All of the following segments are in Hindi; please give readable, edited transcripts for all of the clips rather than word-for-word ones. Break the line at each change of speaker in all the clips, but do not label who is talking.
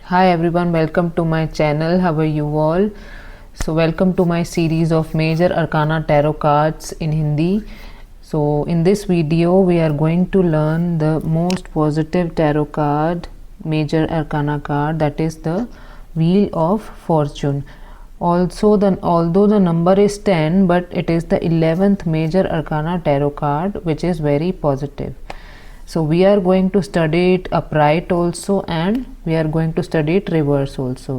Hi everyone, welcome to my channel. How are you all? So welcome to my series of Major Arcana Tarot cards in Hindi. So in this video we are going to learn the most positive tarot card, Major Arcana card, that is the Wheel of Fortune. Although the number is 10, but it is the 11th Major Arcana tarot card, which is very positive. So we are going to study it upright also and we are going to study it reverse also.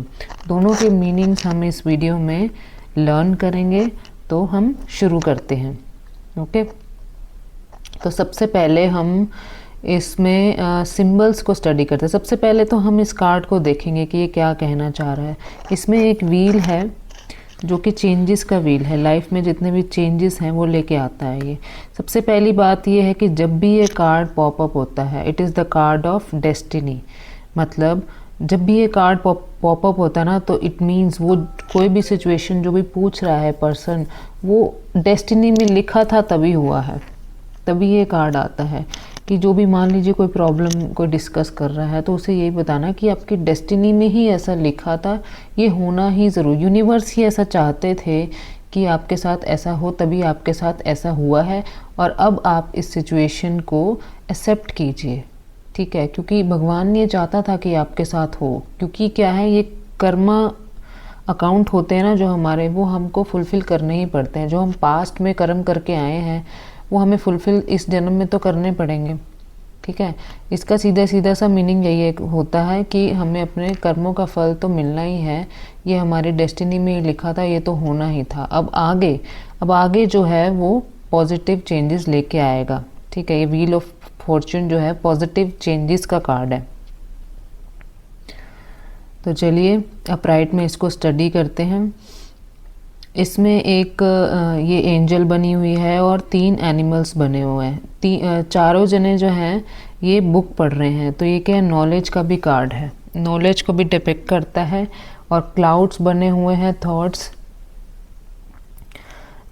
दोनों के मीनिंग्स हम इस वीडियो में लर्न करेंगे. तो हम शुरू करते हैं. ओके तो सबसे पहले हम इसमें सिंबल्स को स्टडी करते हैं. सबसे पहले तो हम इस कार्ड को देखेंगे कि ये क्या कहना चाह रहा है. इसमें एक व्हील है जो कि चेंजेस का व्हील है. लाइफ में जितने भी चेंजेस हैं वो लेके आता है ये. सबसे पहली बात ये है कि जब भी ये कार्ड पॉप अप होता है, it is the card of destiny. मतलब जब भी ये कार्ड पॉप अप होता है ना, तो इट मीन्स वो कोई भी सिचुएशन जो भी पूछ रहा है पर्सन, वो डेस्टिनी में लिखा था तभी हुआ है. तभी ये कार्ड आता है कि जो भी मान लीजिए कोई प्रॉब्लम कोई डिस्कस कर रहा है, तो उसे यही बताना कि आपकी डेस्टिनी में ही ऐसा लिखा था, ये होना ही ज़रूर. यूनिवर्स ही ऐसा चाहते थे कि आपके साथ ऐसा हो, तभी आपके साथ ऐसा हुआ है. और अब आप इस सिचुएशन को एक्सेप्ट कीजिए, ठीक है, क्योंकि भगवान ये चाहता था कि आपके साथ हो. क्योंकि क्या है, ये कर्मा अकाउंट होते हैं ना जो हमारे, वो हमको फुलफ़िल करने ही पड़ते हैं. जो हम पास्ट में कर्म करके आए हैं वो हमें फुलफ़िल इस जन्म में तो करने पड़ेंगे, ठीक है. इसका सीधा सीधा सा मीनिंग यही होता है कि हमें अपने कर्मों का फल तो मिलना ही है. ये हमारी डेस्टिनी में ही लिखा था, ये तो होना ही था. अब आगे जो है वो पॉजिटिव चेंजेस लेके आएगा, ठीक है. ये व्हील ऑफ फॉर्चून जो है पॉजिटिव चेंजेस का कार्ड है. तो चलिए अपराइट में इसको स्टडी करते हैं. इसमें एक ये एंजल बनी हुई है और 3 एनिमल्स बने हुए हैं. चारों जने जो हैं ये बुक पढ़ रहे हैं. तो ये क्या है, नॉलेज का भी कार्ड है, नॉलेज को भी डिपिक्ट करता है. और क्लाउड्स बने हुए हैं, थॉट्स.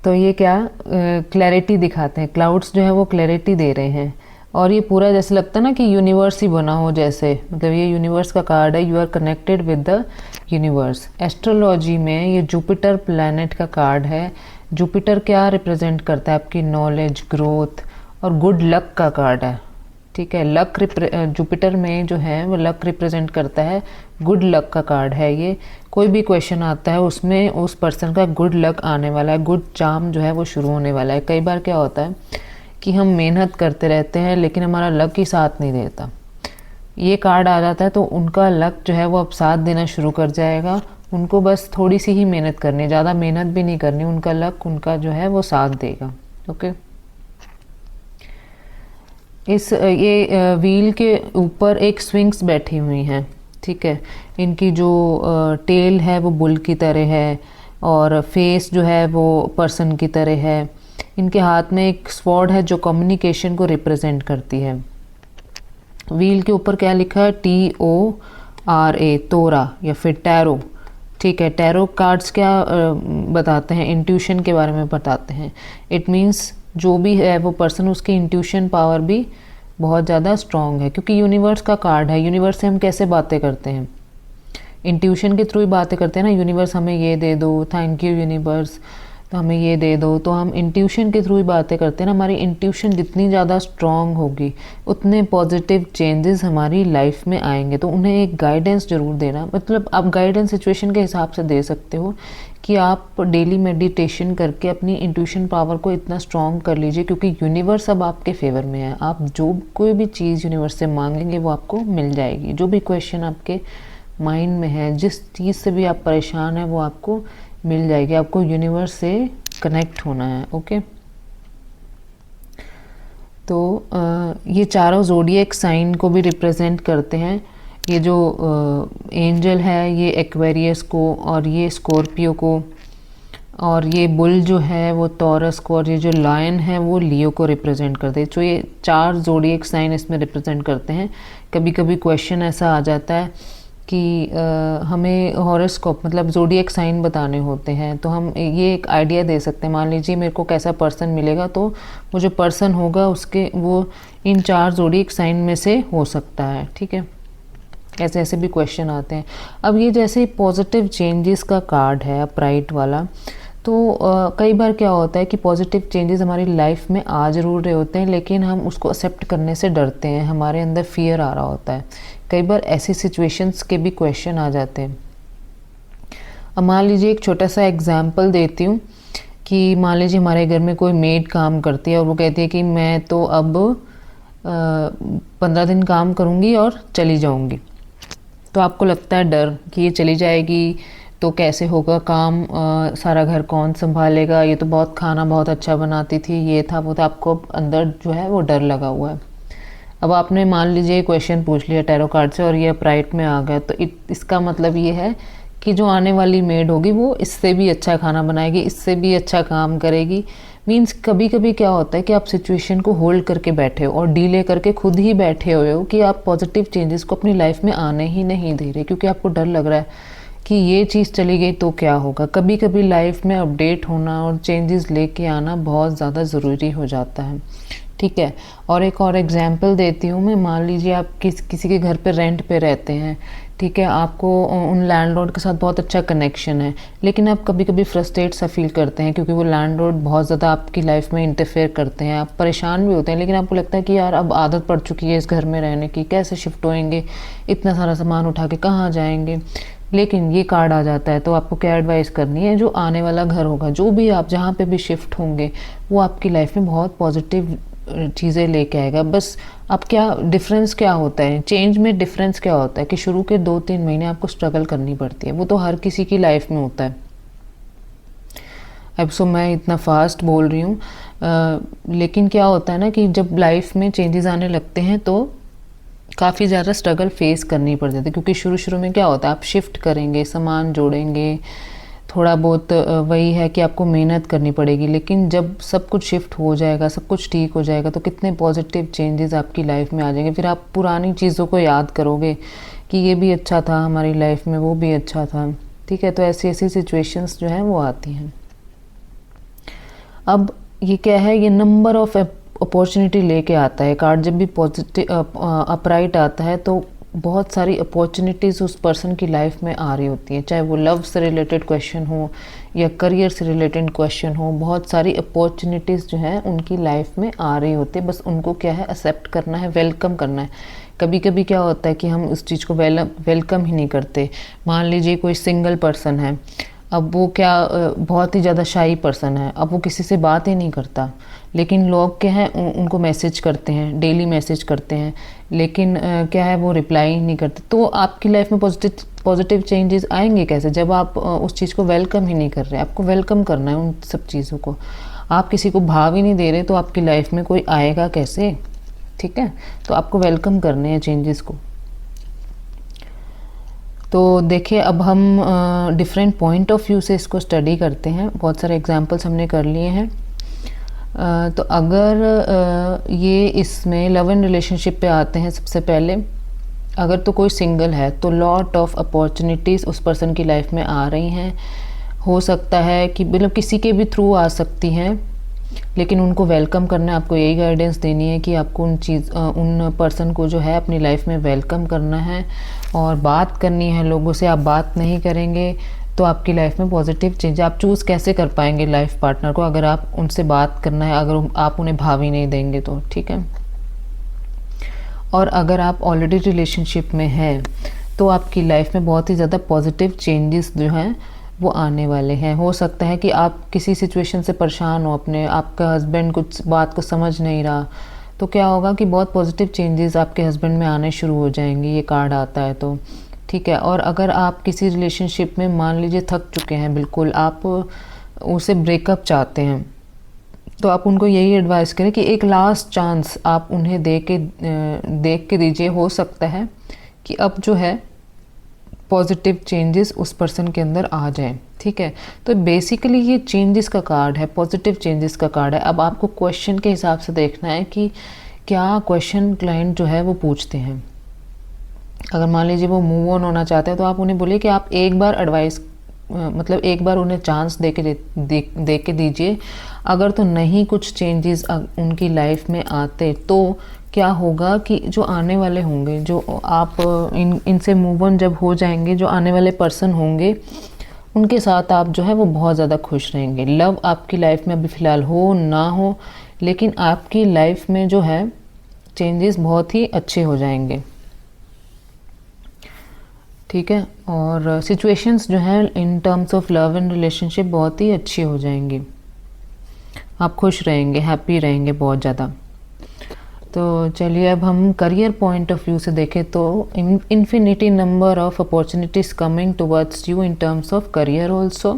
तो ये क्या क्लैरिटी दिखाते हैं. क्लाउड्स जो है वो क्लैरिटी दे रहे हैं. और ये पूरा जैसे लगता है ना कि यूनिवर्स ही बना हो जैसे, मतलब ये यूनिवर्स का कार्ड है. You are connected with the universe. Astrology में ये जुपिटर प्लैनेट का कार्ड है. जुपिटर क्या रिप्रेजेंट करता है, आपकी नॉलेज, ग्रोथ और गुड लक का कार्ड है, ठीक है. जुपिटर में जो है वो लक रिप्रेजेंट करता है, गुड लक का कार्ड है ये. कोई भी क्वेश्चन आता है उसमें उस पर्सन का गुड लक आने वाला है, गुड चार्म जो है वो शुरू होने वाला है. कई बार क्या होता है कि हम मेहनत करते रहते हैं लेकिन हमारा लक ही साथ नहीं देता. ये कार्ड आ जाता है तो उनका लक जो है वो अब साथ देना शुरू कर जाएगा. उनको बस थोड़ी सी ही मेहनत करनी, ज़्यादा मेहनत भी नहीं करनी, उनका लक उनका जो है वो साथ देगा. ओके ये व्हील के ऊपर एक स्विंग्स बैठी हुई हैं, ठीक है. इनकी जो टेल है वो बुल की तरह है और फेस जो है वो पर्सन की तरह है. इनके हाथ में एक स्वॉर्ड है जो कम्युनिकेशन को रिप्रेजेंट करती है. व्हील के ऊपर क्या लिखा है, TORA, तोरा या फिर टैरो, ठीक है. टैरो कार्ड्स क्या बताते हैं, इंट्यूशन के बारे में बताते हैं. इट मीन्स जो भी है वो पर्सन, उसकी इंट्यूशन पावर भी बहुत ज़्यादा स्ट्रॉन्ग है. क्योंकि यूनिवर्स का कार्ड है. यूनिवर्स से हम कैसे बातें करते हैं, इंट्यूशन के थ्रू ही बातें करते हैं ना. यूनिवर्स हमें ये दे दो, थैंक यू यूनिवर्स, तो हमें ये दे दो. तो हम इंट्यूशन के थ्रू ही बातें करते हैं ना. हमारी इंट्यूशन जितनी ज़्यादा स्ट्रॉन्ग होगी उतने पॉजिटिव चेंजेस हमारी लाइफ में आएंगे. तो उन्हें एक गाइडेंस ज़रूर देना. मतलब आप गाइडेंस सिचुएशन के हिसाब से दे सकते हो कि आप डेली मेडिटेशन करके अपनी इंट्यूशन पावर को इतना स्ट्रॉन्ग कर लीजिए, क्योंकि यूनिवर्स अब आपके फेवर में है. आप जो कोई भी चीज़ यूनिवर्स से मांगेंगे वो आपको मिल जाएगी. जो भी क्वेश्चन आपके माइंड में है, जिस चीज़ से भी आप परेशान हैं, वो आपको मिल जाएगी. आपको यूनिवर्स से कनेक्ट होना है. ओके तो ये चारों ज़ोडिएक साइन को भी रिप्रेजेंट करते हैं. ये जो एंजल है ये एक्वेरियस को, और ये स्कॉर्पियो को, और ये बुल जो है वो टॉरस को, और ये जो लायन है वो लियो को रिप्रेजेंट करते हैं. तो ये 4 ज़ोडिएक साइन इसमें रिप्रेजेंट करते हैं. कभी कभी क्वेश्चन ऐसा आ जाता है कि हमें हॉरोस्कोप मतलब ज़ोडिएक साइन बताने होते हैं, तो हम ये एक आइडिया दे सकते हैं. मान लीजिए मेरे को कैसा पर्सन मिलेगा, तो वो जो पर्सन होगा उसके वो इन 4 ज़ोडिएक साइन में से हो सकता है, ठीक है. ऐसे ऐसे भी क्वेश्चन आते हैं। अब ये जैसे पॉजिटिव चेंजेस का कार्ड है अपराइट वाला, तो कई बार क्या होता है कि पॉजिटिव चेंजेस हमारी लाइफ में आ ज़रूर रहे होते हैं, लेकिन हम उसको एक्सेप्ट करने से डरते हैं, हमारे अंदर फियर आ रहा होता है। कई बार ऐसी सिचुएशंस के भी क्वेश्चन आ जाते हैं। अब मान लीजिए एक छोटा सा एग्जांपल देती हूँ कि मान लीजिए हमारे घर में कोई मेड काम करती है और वो कहती है कि मैं तो अब 15 दिन काम करूँगी और चली जाऊँगी। तो आपको लगता है डर कि ये चली जाएगी तो कैसे होगा काम, सारा घर कौन संभालेगा, ये तो बहुत खाना बहुत अच्छा बनाती थी, ये था वो था, आपको अंदर जो है वो डर लगा हुआ है। अब आपने मान लीजिए क्वेश्चन पूछ लिया टैरो कार्ड से और ये अपराइट में आ गया, तो इसका मतलब ये है कि जो आने वाली मेड होगी वो इससे भी अच्छा खाना बनाएगी, इससे भी अच्छा काम करेगी। मीन्स कभी कभी क्या होता है कि आप सिचुएशन को होल्ड करके बैठे हो और डीले करके खुद ही बैठे हुए हो कि आप पॉजिटिव चेंजेस को अपनी लाइफ में आने ही नहीं दे रहे, क्योंकि आपको डर लग रहा है कि ये चीज़ चली गई तो क्या होगा। कभी कभी लाइफ में अपडेट होना और चेंजेस लेके आना बहुत ज़्यादा ज़रूरी हो जाता है, ठीक है। और एक और एग्जांपल देती हूँ मैं। मान लीजिए आप किसी के घर पे रेंट पे रहते हैं, ठीक है, आपको उन लैंडलॉर्ड के साथ बहुत अच्छा कनेक्शन है, लेकिन आप कभी कभी फ्रस्ट्रेट सा फील करते हैं क्योंकि वो लैंडलॉर्ड बहुत ज़्यादा आपकी लाइफ में इंटरफेयर करते हैं, आप परेशान भी होते हैं, लेकिन आपको लगता है कि यार अब आदत पड़ चुकी है इस घर में रहने की, कैसे शिफ्ट होएंगे, इतना सारा सामान उठा के कहाँ जाएंगे। लेकिन ये कार्ड आ जाता है, तो आपको क्या एडवाइस करनी है, जो आने वाला घर होगा, जो भी आप जहाँ पे भी शिफ्ट होंगे, वो आपकी लाइफ में बहुत पॉजिटिव चीज़ें लेके आएगा। बस अब क्या डिफरेंस क्या होता है, चेंज में डिफरेंस क्या होता है कि शुरू के 2-3 महीने आपको स्ट्रगल करनी पड़ती है, वो तो हर किसी की लाइफ में होता है। अब सो मैं इतना फास्ट बोल रही हूँ, लेकिन क्या होता है ना कि जब लाइफ में चेंजेस आने लगते हैं तो काफ़ी ज़्यादा स्ट्रगल फेस करनी पड़ जाती है, क्योंकि शुरू में क्या होता है, आप शिफ्ट करेंगे, सामान जोड़ेंगे, थोड़ा बहुत वही है कि आपको मेहनत करनी पड़ेगी, लेकिन जब सब कुछ शिफ्ट हो जाएगा, सब कुछ ठीक हो जाएगा, तो कितने पॉजिटिव चेंजेस आपकी लाइफ में आ जाएंगे। फिर आप पुरानी चीज़ों को याद करोगे कि ये भी अच्छा था हमारी लाइफ में, वो भी अच्छा था, ठीक है। तो ऐसी ऐसी सिचुएशंस जो हैं वो आती हैं। अब ये क्या है, ये नंबर ऑफ अपॉर्चुनिटी लेके आता है कार्ड। जब भी पॉजिटिव अपराइट आता है तो बहुत सारी अपॉर्चुनिटीज़ उस पर्सन की लाइफ में आ रही होती हैं, चाहे वो लव से रिलेटेड क्वेश्चन हो या करियर से रिलेटेड क्वेश्चन हो, बहुत सारी अपॉर्चुनिटीज़ जो हैं उनकी लाइफ में आ रही होती है। बस उनको क्या है, एक्सेप्ट करना है, वेलकम करना है। कभी कभी क्या होता है कि हम उस चीज़ को वेलकम ही नहीं करते। मान लीजिए कोई सिंगल पर्सन है, अब वो क्या बहुत ही ज़्यादा शाई पर्सन है, अब वो किसी से बात ही नहीं करता, लेकिन लोग क्या हैं उनको मैसेज करते हैं, डेली मैसेज करते हैं, लेकिन क्या है वो रिप्लाई नहीं करते। तो आपकी लाइफ में पॉजिटिव चेंजेस आएंगे कैसे, जब आप उस चीज़ को वेलकम ही नहीं कर रहे। आपको वेलकम करना है उन सब चीज़ों को। आप किसी को भाव ही नहीं दे रहे तो आपकी लाइफ में कोई आएगा कैसे, ठीक है। तो आपको वेलकम करने हैं चेंजेस को। तो देखिए अब हम डिफरेंट पॉइंट ऑफ व्यू से इसको स्टडी करते हैं। बहुत सारे एग्जांपल्स हमने कर लिए हैं। तो अगर ये इसमें लव एंड रिलेशनशिप पे आते हैं, सबसे पहले अगर तो कोई सिंगल है तो लॉट ऑफ अपॉर्चुनिटीज़ उस पर्सन की लाइफ में आ रही हैं। हो सकता है कि मतलब किसी के भी थ्रू आ सकती हैं, लेकिन उनको वेलकम करना है। आपको यही गाइडेंस देनी है कि आपको उन पर्सन को जो है अपनी लाइफ में वेलकम करना है और बात करनी है लोगों से। आप बात नहीं करेंगे तो आपकी लाइफ में पॉजिटिव चेंज आप चूज़ कैसे कर पाएंगे लाइफ पार्टनर को, अगर आप उनसे बात करना है, अगर आप उन्हें भाव ही नहीं देंगे तो, ठीक है। और अगर आप ऑलरेडी रिलेशनशिप में हैं तो आपकी लाइफ में बहुत ही ज़्यादा पॉजिटिव चेंजेस जो हैं वो आने वाले हैं। हो सकता है कि आप किसी सिचुएशन से परेशान हो, आपका हस्बैंड कुछ बात को समझ नहीं रहा, तो क्या होगा कि बहुत पॉजिटिव चेंजेस आपके हस्बैंड में आने शुरू हो जाएंगे, ये कार्ड आता है तो, ठीक है। और अगर आप किसी रिलेशनशिप में मान लीजिए थक चुके हैं बिल्कुल, आप उसे ब्रेकअप चाहते हैं, तो आप उनको यही एडवाइस करें कि एक लास्ट चांस आप उन्हें देख के दीजिए। हो सकता है कि अब जो है पॉजिटिव चेंजेस उस पर्सन के अंदर आ जाएं, ठीक है। तो बेसिकली ये चेंजेस का कार्ड है, पॉजिटिव चेंजेस का कार्ड है। अब आपको क्वेश्चन के हिसाब से देखना है कि क्या क्वेश्चन क्लाइंट जो है वो पूछते हैं। अगर मान लीजिए वो मूव ऑन होना चाहते हैं तो आप उन्हें बोलिए कि आप एक बार एडवाइस मतलब एक बार उन्हें चांस दे के दीजिए। अगर तो नहीं कुछ चेंजेस उनकी लाइफ में आते तो क्या होगा कि जो आने वाले होंगे, जो आप इनसे मूव ऑन जब हो जाएंगे, जो आने वाले पर्सन होंगे उनके साथ आप जो है वो बहुत ज़्यादा खुश रहेंगे। लव आपकी लाइफ में अभी फ़िलहाल हो ना हो, लेकिन आपकी लाइफ में जो है चेंजेस बहुत ही अच्छे हो जाएंगे, ठीक है। और सिचुएशंस जो हैं in terms of love and relationship बहुत ही अच्छी हो जाएंगी, आप खुश रहेंगे, हैप्पी रहेंगे बहुत ज़्यादा। तो चलिए अब हम करियर पॉइंट ऑफ व्यू से देखें तो infinity number of opportunities coming towards you in terms of career also.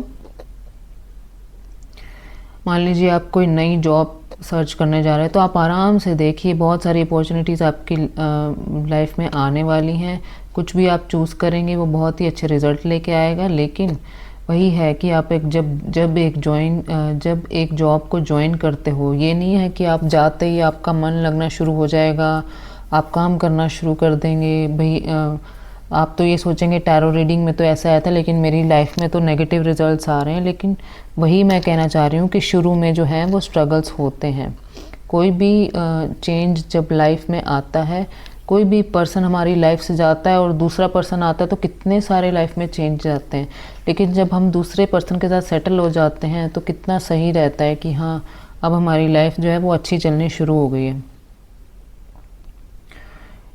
मान लीजिए आप कोई नई जॉब सर्च करने जा रहे हैं तो आप आराम से देखिए, बहुत सारी अपॉर्चुनिटीज़ आपकी लाइफ में आने वाली हैं। कुछ भी आप चूज़ करेंगे वो बहुत ही अच्छे रिज़ल्ट लेके आएगा, लेकिन वही है कि आप जब एक जॉब को ज्वाइन करते हो, ये नहीं है कि आप जाते ही आपका मन लगना शुरू हो जाएगा, आप काम करना शुरू कर देंगे। भाई आप तो ये सोचेंगे टैरो रीडिंग में तो ऐसा आया था लेकिन मेरी लाइफ में तो नेगेटिव रिजल्ट्स आ रहे हैं। लेकिन वही मैं कहना चाह रही हूँ कि शुरू में जो है वो स्ट्रगल्स होते हैं। कोई भी चेंज जब लाइफ में आता है, कोई भी पर्सन हमारी लाइफ से जाता है और दूसरा पर्सन आता है तो कितने सारे लाइफ में चेंज आते हैं, लेकिन जब हम दूसरे पर्सन के साथ सेटल हो जाते हैं तो कितना सही रहता है कि हाँ अब हमारी लाइफ जो है वो अच्छी चलनी शुरू हो गई है,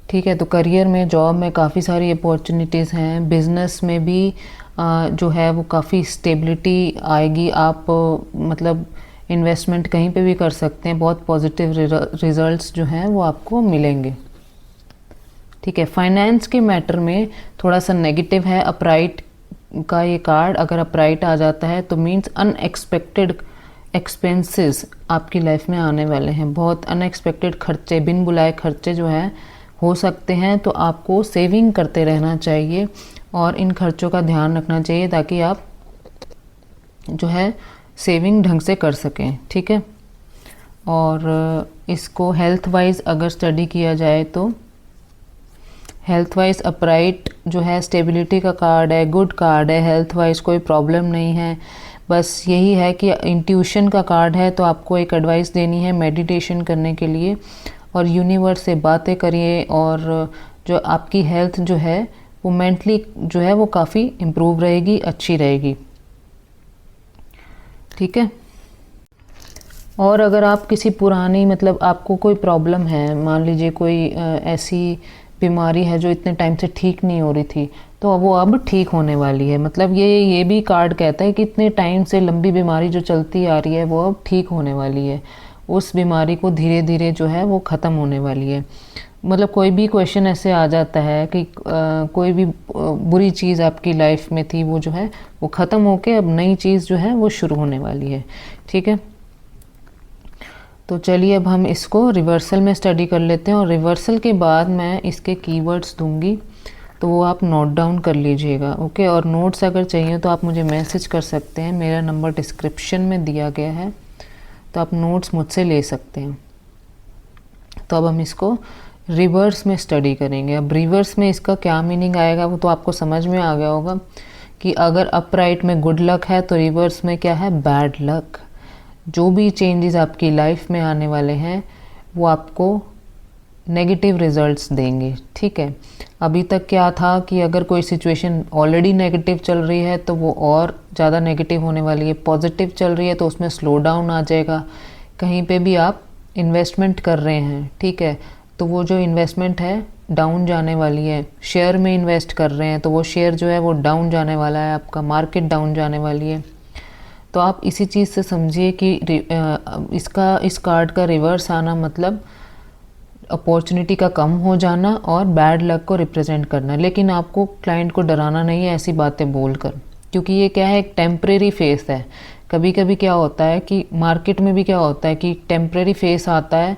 ठीक है। तो करियर में, जॉब में काफ़ी सारी अपॉर्चुनिटीज़ हैं। बिज़नेस में भी जो है वो काफ़ी स्टेबिलिटी आएगी। आप मतलब इन्वेस्टमेंट कहीं पे भी कर सकते हैं, बहुत पॉजिटिव रिजल्ट्स जो हैं वो आपको मिलेंगे, ठीक है। फाइनेंस के मैटर में थोड़ा सा नेगेटिव है अपराइट का ये कार्ड। अगर अपराइट आ जाता है तो मीन्स अनएक्सपेक्टेड एक्सपेंसेस आपकी लाइफ में आने वाले हैं। बहुत अनएक्सपेक्टेड खर्चे, बिन बुलाए खर्चे जो हैं हो सकते हैं, तो आपको सेविंग करते रहना चाहिए और इन खर्चों का ध्यान रखना चाहिए ताकि आप जो है सेविंग ढंग से कर सकें, ठीक है। और इसको हेल्थ वाइज अगर स्टडी किया जाए तो हेल्थ वाइज अपराइट जो है स्टेबिलिटी का कार्ड है, गुड कार्ड है। हेल्थ वाइज कोई प्रॉब्लम नहीं है, बस यही है कि इंट्यूशन का कार्ड है। तो आपको एक एडवाइस देनी है मेडिटेशन करने के लिए और यूनिवर्स से बातें करिए, और जो आपकी हेल्थ जो है वो मेंटली जो है वो काफ़ी इम्प्रूव रहेगी, अच्छी रहेगी, ठीक है। और अगर आप किसी पुरानी मतलब आपको कोई प्रॉब्लम है, मान लीजिए कोई ऐसी बीमारी है जो इतने टाइम से ठीक नहीं हो रही थी, तो वो अब ठीक होने वाली है। मतलब ये भी कार्ड कहता है कि इतने टाइम से लंबी बीमारी जो चलती आ रही है वो अब ठीक होने वाली है। उस बीमारी को धीरे धीरे जो है वो ख़त्म होने वाली है। मतलब कोई भी क्वेश्चन ऐसे आ जाता है कि कोई भी बुरी चीज़ आपकी लाइफ में थी वो जो है वो ख़त्म होके अब नई चीज़ जो है वो शुरू होने वाली है, ठीक है। तो चलिए अब हम इसको रिवर्सल में स्टडी कर लेते हैं और रिवर्सल के बाद मैं इसके कीवर्ड्स दूंगी, तो वो आप नोट डाउन कर लीजिएगा, ओके। और नोट्स अगर चाहिए तो आप मुझे मैसेज कर सकते हैं, मेरा नंबर डिस्क्रिप्शन में दिया गया है, तो आप नोट्स मुझसे ले सकते हैं। तो अब हम इसको रिवर्स में स्टडी करेंगे। अब रिवर्स में इसका क्या मीनिंग आएगा वो तो आपको समझ में आ गया होगा कि अगर अपराइट में गुड लक है तो रिवर्स में क्या है, बैड लक। जो भी चेंजेस आपकी लाइफ में आने वाले हैं वो आपको नेगेटिव रिजल्ट्स देंगे, ठीक है। अभी तक क्या था कि अगर कोई सिचुएशन ऑलरेडी नेगेटिव चल रही है तो वो और ज़्यादा नेगेटिव होने वाली है, पॉजिटिव चल रही है तो उसमें स्लो डाउन आ जाएगा। कहीं पे भी आप इन्वेस्टमेंट कर रहे हैं, ठीक है, तो वो जो इन्वेस्टमेंट है डाउन जाने वाली है। शेयर में इन्वेस्ट कर रहे हैं तो वो शेयर जो है वो डाउन जाने वाला है, आपका मार्केट डाउन जाने वाली है। तो आप इसी चीज़ से समझिए कि इस कार्ड का रिवर्स आना मतलब अपॉर्चुनिटी का कम हो जाना और बैड लक को रिप्रेजेंट करना। लेकिन आपको क्लाइंट को डराना नहीं है ऐसी बातें बोलकर, क्योंकि ये क्या है, एक टेम्परेरी फेस है। कभी कभी क्या होता है कि मार्केट में भी क्या होता है कि टेम्परेरी फेस आता है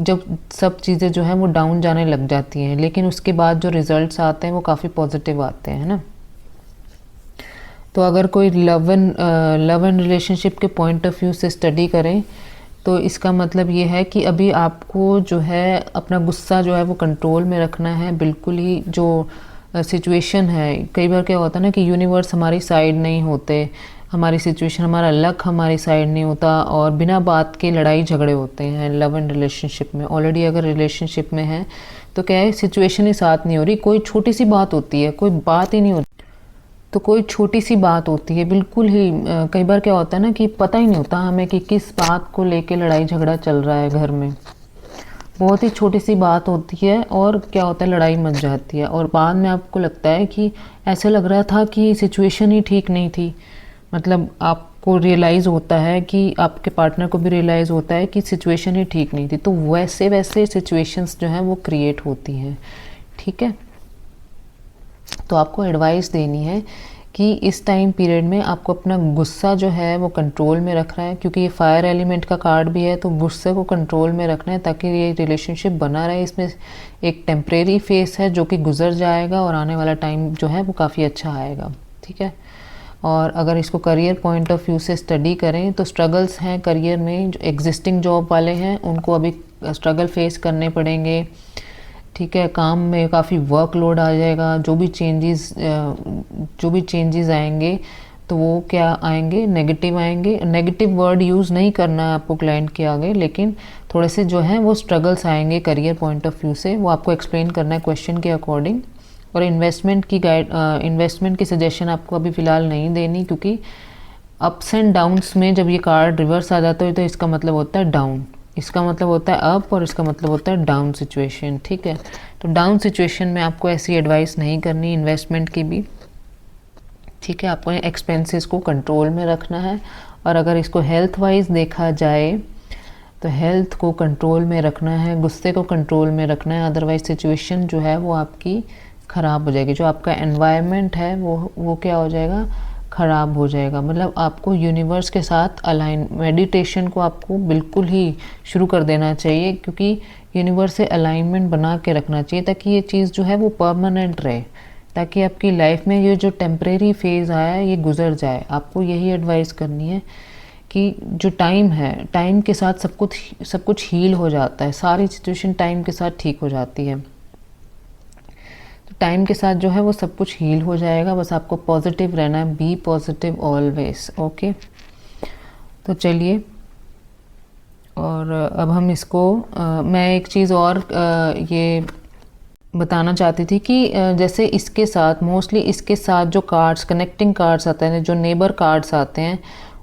जब सब चीज़ें जो हैं वो डाउन जाने लग जाती हैं, लेकिन उसके बाद जो रिजल्ट्स आते हैं वो काफ़ी पॉजिटिव आते हैं, है ना। तो अगर कोई लव एंड रिलेशनशिप के पॉइंट ऑफ व्यू से स्टडी करें तो इसका मतलब ये है कि अभी आपको जो है अपना गुस्सा जो है वो कंट्रोल में रखना है। बिल्कुल ही जो सिचुएशन है, कई बार क्या होता है ना कि यूनिवर्स हमारी साइड नहीं होते, हमारी सिचुएशन, हमारा लक हमारी साइड नहीं होता और बिना बात के लड़ाई झगड़े होते हैं लव एंड रिलेशनशिप में। ऑलरेडी अगर रिलेशनशिप में है तो क्या है, सिचुएशन ही साथ नहीं हो रही, कोई छोटी सी बात होती है, कोई बात ही नहीं होती, तो कोई छोटी सी बात होती है बिल्कुल ही, कई बार क्या होता है ना कि पता ही नहीं होता हमें कि किस बात को लेके लड़ाई झगड़ा चल रहा है घर में। बहुत ही छोटी सी बात होती है और क्या होता है, लड़ाई मच जाती है और बाद में आपको लगता है कि ऐसे लग रहा था कि सिचुएशन ही ठीक नहीं थी। मतलब आपको रियलाइज़ होता है कि आपके पार्टनर को भी रियलाइज़ होता है कि सिचुएशन ही ठीक नहीं थी, तो वैसे वैसे सिचुएशंस जो हैं वो क्रिएट होती हैं। ठीक है, तो आपको एडवाइस देनी है कि इस टाइम पीरियड में आपको अपना गुस्सा जो है वो कंट्रोल में रखना है, क्योंकि ये फायर एलिमेंट का कार्ड भी है, तो गुस्से को कंट्रोल में रखना है ताकि ये रिलेशनशिप बना रहे। इसमें एक टेम्परेरी फेस है जो कि गुजर जाएगा और आने वाला टाइम जो है वो काफ़ी अच्छा आएगा। ठीक है, और अगर इसको करियर पॉइंट ऑफ व्यू से स्टडी करें तो स्ट्रगल्स हैं करियर में, जो एग्जिस्टिंग जॉब वाले हैं उनको अभी स्ट्रगल फेस करने पड़ेंगे। ठीक है, काम में काफ़ी वर्कलोड आ जाएगा, जो भी चेंजेस आएंगे तो वो क्या आएंगे, नेगेटिव आएंगे। नेगेटिव वर्ड यूज़ नहीं करना है आपको क्लाइंट के आगे, लेकिन थोड़े से जो है वो स्ट्रगल्स आएंगे करियर पॉइंट ऑफ व्यू से, वो आपको एक्सप्लेन करना है क्वेश्चन के अकॉर्डिंग। और इन्वेस्टमेंट की सजेशन आपको अभी फ़िलहाल नहीं देनी, क्योंकि अप्स एंड डाउन्स में जब ये कार्ड रिवर्स आ जाता है तो इसका मतलब होता है डाउन, इसका मतलब होता है अप और इसका मतलब होता है डाउन सिचुएशन। ठीक है, तो डाउन सिचुएशन में आपको ऐसी एडवाइस नहीं करनी इन्वेस्टमेंट की भी। ठीक है, आपको एक्सपेंसेस को कंट्रोल में रखना है। और अगर इसको हेल्थ वाइज देखा जाए तो हेल्थ को कंट्रोल में रखना है, गुस्से को कंट्रोल में रखना है, अदरवाइज सिचुएशन जो है वो आपकी ख़राब हो जाएगी। जो आपका एनवायरनमेंट है वो क्या हो जाएगा, ख़राब हो जाएगा। मतलब आपको यूनिवर्स के साथ अलाइन, मेडिटेशन को आपको बिल्कुल ही शुरू कर देना चाहिए, क्योंकि यूनिवर्स से अलाइनमेंट बना के रखना चाहिए ताकि ये चीज़ जो है वो परमानेंट रहे, ताकि आपकी लाइफ में ये जो टेम्परेरी फेज़ आया है ये गुजर जाए। आपको यही एडवाइस करनी है कि जो टाइम है, टाइम के साथ सब कुछ हील हो जाता है, सारी सिचुएशन टाइम के साथ ठीक हो जाती है। टाइम के साथ जो है वो सब कुछ हील हो जाएगा, बस आपको पॉजिटिव रहना है, बी पॉजिटिव ऑलवेज। ओके, तो चलिए, और अब हम इसको मैं एक चीज़ और ये बताना चाहती थी कि जैसे इसके साथ मोस्टली इसके साथ जो कार्ड्स, कनेक्टिंग कार्ड्स आते हैं, जो नेबर कार्ड्स आते हैं,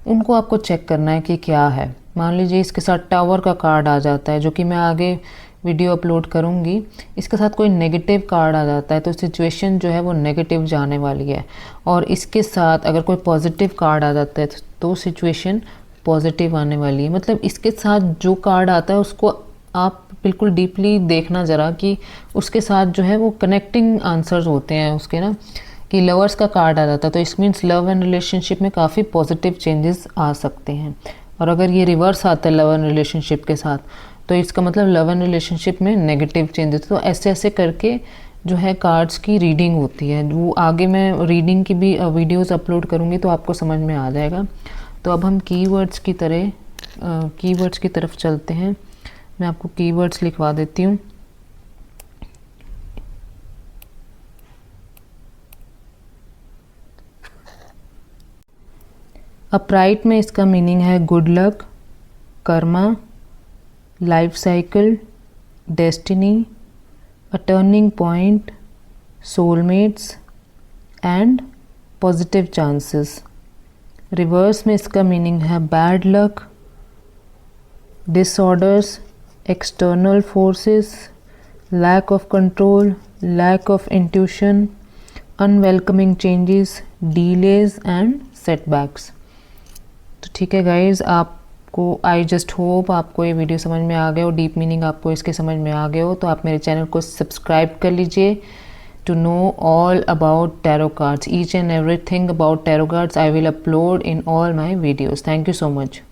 उनको आपको चेक करना है कि क्या है। मान लीजिए इसके साथ टावर का कार्ड आ जाता है, जो कि मैं आगे वीडियो अपलोड करूँगी। इसके साथ कोई नेगेटिव कार्ड आ जाता है तो सिचुएशन जो है वो नेगेटिव जाने वाली है। और इसके साथ अगर कोई पॉजिटिव कार्ड आ जाता है तो सिचुएशन पॉजिटिव आने वाली है। मतलब इसके साथ जो कार्ड आता है उसको आप बिल्कुल डीपली देखना ज़रा कि उसके साथ जो है वो कनेक्टिंग आंसर्स होते हैं उसके ना, कि लवर्स का कार्ड आ जाता है तो इस मीन्स लव एंड रिलेशनशिप में काफ़ी पॉजिटिव चेंजेस आ सकते हैं। और अगर ये रिवर्स आता है लव एंड रिलेशनशिप के साथ तो इसका मतलब लव एंड रिलेशनशिप में नेगेटिव चेंजेस। तो ऐसे ऐसे करके जो है कार्ड्स की रीडिंग होती है, वो आगे मैं रीडिंग की भी वीडियोस अपलोड करूँगी तो आपको समझ में आ जाएगा। तो अब हम कीवर्ड्स की तरफ चलते हैं। मैं आपको कीवर्ड्स लिखवा देती हूँ। अपराइट में इसका मीनिंग है good luck, karma, life cycle, destiny, a turning point, soulmates and positive chances. Reverse में इसका मीनिंग है bad luck, disorders, external forces, lack of control, lack of intuition, unwelcoming changes, delays and setbacks. तो ठीक है गाइज, आपको आई जस्ट होप आपको ये वीडियो समझ में आ गया हो, डीप मीनिंग आपको इसके समझ में आ गया हो। तो आप मेरे चैनल को सब्सक्राइब कर लीजिए to know all about tarot cards. Each and everything about tarot cards I will upload in all my videos. Thank you so much.